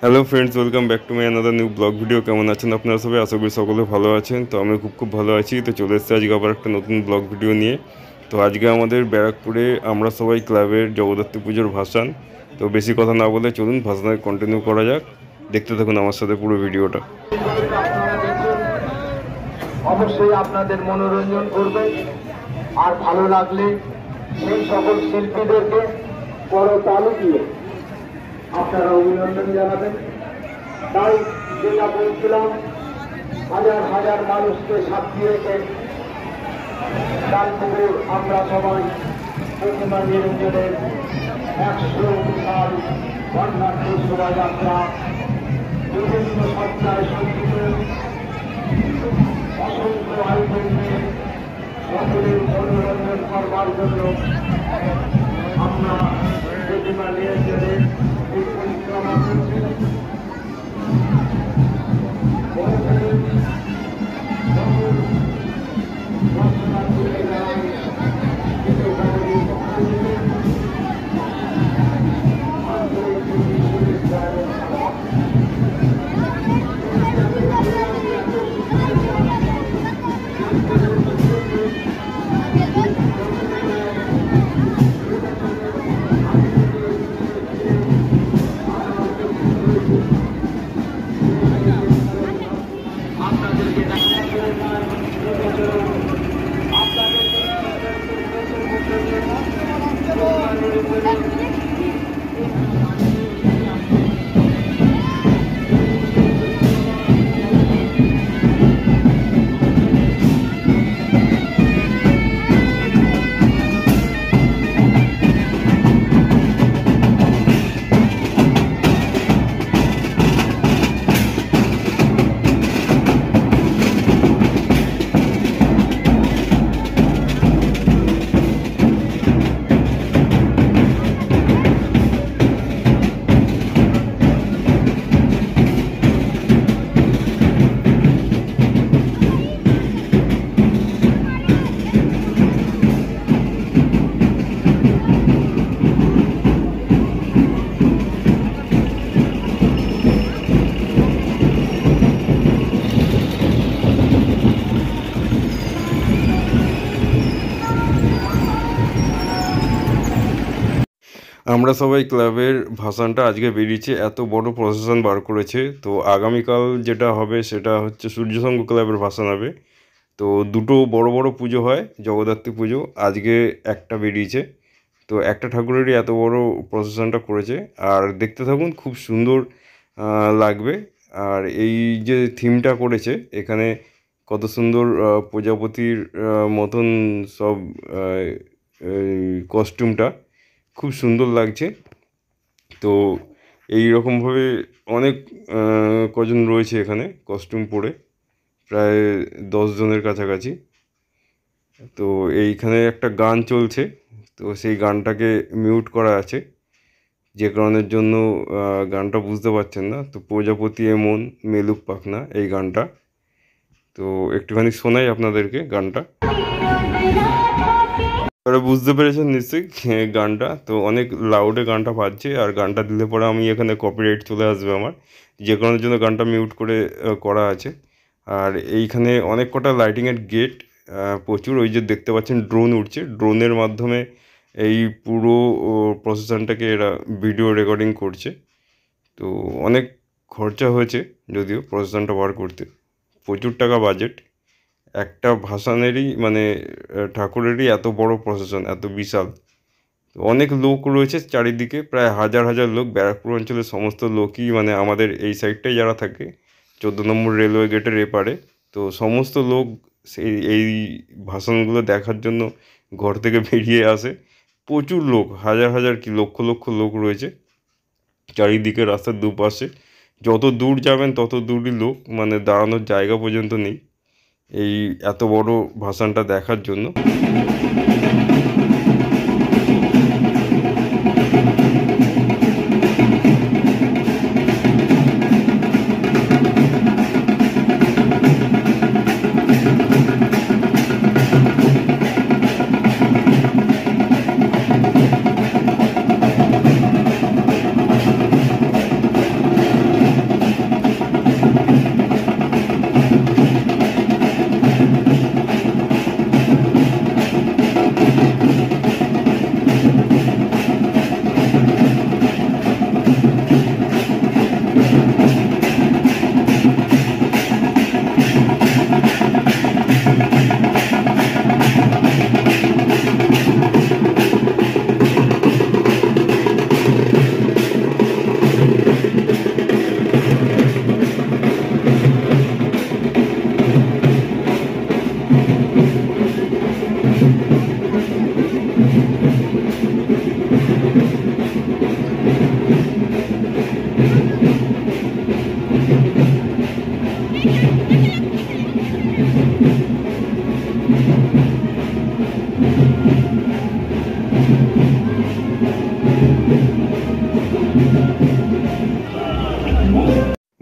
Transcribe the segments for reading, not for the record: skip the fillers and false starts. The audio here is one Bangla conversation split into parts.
Hello friends, welcome back to my another new blog video. কেমন আছেন আপনারা সবাই? আশা করি সকলে ভালো আছেন। তো আমি খুব ভালো আছি। তো চলে এসেছি আজকে আবার একটা নতুন ব্লগ ভিডিও নিয়ে। তো আজকে আমাদের ব্যারাকপুরে আমরা সবাই ক্লাবের জগদ্ধাত্রী পুজোর ভাসান। তো বেশি কথা না বলে চলুন ভাসানে কন্টিনিউ করা যাক। দেখতে থাকুন আমার সাথে পুরো ভিডিওটা। অবশ্যই আপনাদের মনোরঞ্জন করবে, আর ভালো লাগলে সেই সকল শিল্পীদেরকে বড় তালু দিয়ে আপনারা অভিনন্দন জানাবেন। তাই যেটা বলছিলাম, হাজার হাজার মানুষকে সাক্ষী রেখে কালপুকুর আমরা সবাই প্রতিমা নিরঞ্জনের 100 সাল বর্ণাঢ্য শোভাযাত্রা বিভিন্ন সপ্তাহে সজ্জিত অসংখ্য আয়োজন নিয়ে সকলের মনোরঞ্জন করবার জন্য আমরা প্রতিমা নিরঞ্জনের এই পরিক্রমা করছি। আমরা সবাই ক্লাবের ভাসানটা আজকে বেরিয়েছে, এত বড় প্রসেশন বার করেছে। তো আগামীকাল যেটা হবে সেটা হচ্ছে সূর্যসংঘ ক্লাবের ভাসান হবে। তো দুটো বড় বড় পুজো হয়, জগদ্ধাত্রী পুজো। আজকে একটা বেরিয়েছে। তো একটা ঠাকুরেরই এত বড় প্রসেশনটা করেছে। আর দেখতে থাকুন, খুব সুন্দর লাগবে। আর এই যে থিমটা করেছে এখানে, কত সুন্দর প্রজাপতির মতন সব কস্টিউমটা খুব সুন্দর লাগছে। তো এই রকমভাবে অনেক কজন রয়েছে এখানে কস্টিউম পরে, প্রায় 10 জনের কাছাকাছি। তো এইখানে একটা গান চলছে, তো সেই গানটাকে মিউট করা আছে, যে কারণের জন্য গানটা বুঝতে পারছেন না। তো প্রজাপতি এমন মেলুক পাখনা, এই গানটা। তো একটুখানি শোনাই আপনাদেরকে গানটা। এবারে বুঝতে পেরেছেন নিশ্চয়ই গানটা। তো অনেক লাউডে গানটা বাজছে, আর গানটা দিলে পরে আমি এখানে কপিরাইট চলে আসবে আমার, যে কারণের জন্য গানটা মিউট করে করা আছে। আর এইখানে অনেক কটা লাইটিংয়ের গেট, প্রচুর। ওই যে দেখতে পাচ্ছেন ড্রোন উঠছে, ড্রোনের মাধ্যমে এই পুরো প্রসেশনটাকে এরা ভিডিও রেকর্ডিং করছে। তো অনেক খরচা হয়েছে যদিও প্রসেশনটা বার করতে, প্রচুর টাকা বাজেট। একটা ভাসানেরই মানে ঠাকুরেরই এত বড় প্রসেশন, এত বিশাল। অনেক লোক রয়েছে চারিদিকে, প্রায় হাজার হাজার লোক। ব্যারাকপুর অঞ্চলের সমস্ত লোকই, মানে আমাদের এই সাইডটাই যারা থাকে 14 নম্বর রেলওয়ে গেটের এপারে, তো সমস্ত লোক এই ভাসানগুলো দেখার জন্য ঘর থেকে বেরিয়ে আসে। প্রচুর লোক, হাজার হাজার কি লক্ষ লক্ষ লোক রয়েছে চারিদিকে, রাস্তার দুপাশে। যত দূর যাবেন তত দূরই লোক, মানে দাঁড়ানোর জায়গা পর্যন্ত নেই এই এত বড় ভাসানটা দেখার জন্য।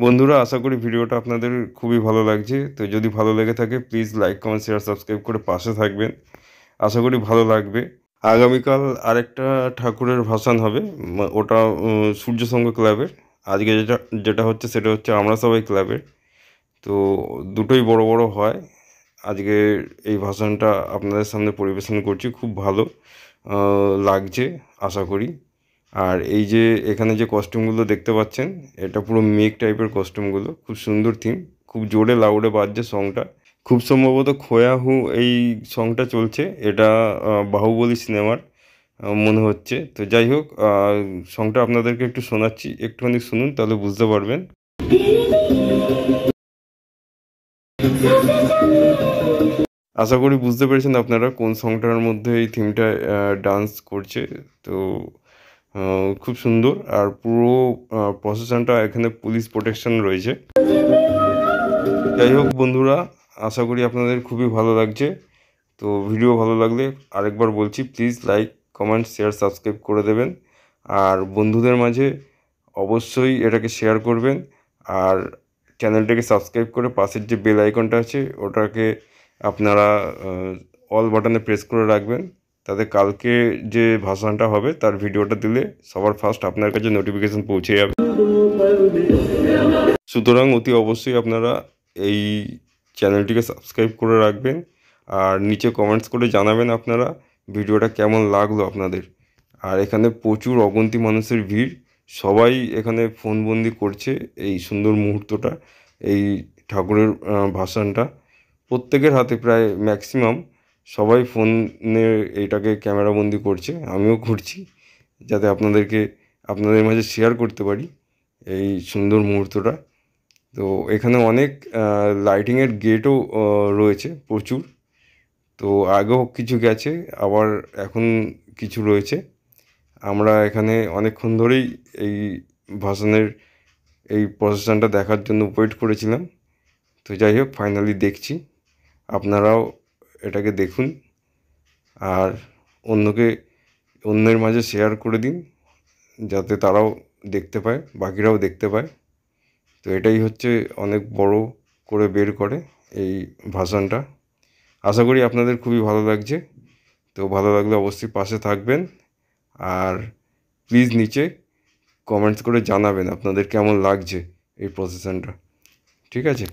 বন্ধুরা, আশা করি ভিডিওটা আপনাদের খুবই ভালো লাগছে। তো যদি ভালো লেগে থাকে please like, comment, share, subscribe করে পাশে থাকবেন। আশা করি ভালো লাগবে। আগামীকাল আরেকটা ঠাকুরের ভাসান হবে, ওটা সূর্যসংঘ ক্লাবের। আজকে যেটা যেটা হচ্ছে সেটা হচ্ছে আমরা সবাই ক্লাবের। তো দুটোই বড় বড় হয়। আজকে এই ভাষণটা আপনাদের সামনে পরিবেশন করছি, খুব ভালো লাগছে আশা করি। আর এই যে এখানে যে কস্টিউমগুলো দেখতে পাচ্ছেন, এটা পুরো মেঘ টাইপের কস্টিউমগুলো, খুব সুন্দর থিম, খুব জোরে লাউডে বাজছে সংটা। খুব সম্ভবত খোয়া হু এই সংটা চলছে, এটা বাহুবলী সিনেমার মনে হচ্ছে। তো যাই হোক, সংটা আপনাদেরকে একটু শোনাচ্ছি, একটুখানি শুনুন তাহলে বুঝতে পারবেন। আশা করি বুঝতে পেরেছেন আপনারা কোন সংটার মধ্যে এই থিমটা ডান্স করছে। তো খুব সুন্দর। আর পুরো প্রসেশনটা এখানে পুলিশ প্রোটেকশন রয়েছে। যাই হোক বন্ধুরা, আশা করি আপনাদের খুবই ভালো লাগছে। তো ভিডিও ভালো লাগলে আরেকবার বলছি, please like, comment, share, subscribe করে দেবেন। আর বন্ধুদের মাঝে অবশ্যই এটাকে শেয়ার করবেন। আর চ্যানেলটাকে সাবস্ক্রাইব করে পাশের যে বেল আইকনটা আছে ওটাকে আপনারা অল বাটনে প্রেস করে রাখবেন, তাতে কালকে যে ভাষণটা হবে তার ভিডিওটা দিলে সবার ফার্স্ট আপনার কাছে নোটিফিকেশন পৌঁছে যাবে। সুতরাং অতি অবশ্যই আপনারা এই চ্যানেলটিকে সাবস্ক্রাইব করে রাখবেন। আর নিচে কমেন্টস করে জানাবেন আপনারা ভিডিওটা কেমন লাগলো আপনাদের। আর এখানে প্রচুর অগুন্তি মানুষের ভিড়, সবাই এখানে ফোনবন্দি করছে এই সুন্দর মুহূর্তটা, এই ঠাকুরের ভাসানটা। প্রত্যেকের হাতে প্রায় ম্যাক্সিমাম সবাই ফোনে এইটাকে ক্যামেরাবন্দি করছে, আমিও করছি, যাতে আপনাদের মাঝে শেয়ার করতে পারি এই সুন্দর মুহূর্তটা। তো এখানে অনেক লাইটিংয়ের গেটও রয়েছে প্রচুর। তো আগেও কিছু গেছে, আবার এখন কিছু রয়েছে। আমরা এখানে অনেকক্ষণ ধরেই এই ভাসানের এই প্রসেশনটা দেখার জন্য ওয়েট করেছিলাম। তো যাই হোক, ফাইনালি দেখছি। আপনারাও এটাকে দেখুন আর অন্যের মাঝে শেয়ার করে দিন, যাতে তারাও দেখতে পায়, বাকিরাও দেখতে পায়। তো এটাই হচ্ছে অনেক বড় করে বের করে এই ভাসানটা। আশা করি আপনাদের খুবই ভালো লাগছে। তো ভালো লাগলে অবশ্যই পাশে থাকবেন। আর প্লিজ নিচে কমেন্টস করে জানাবেন আপনাদের কেমন লাগছে এই প্রসেশনটা। ঠিক আছে।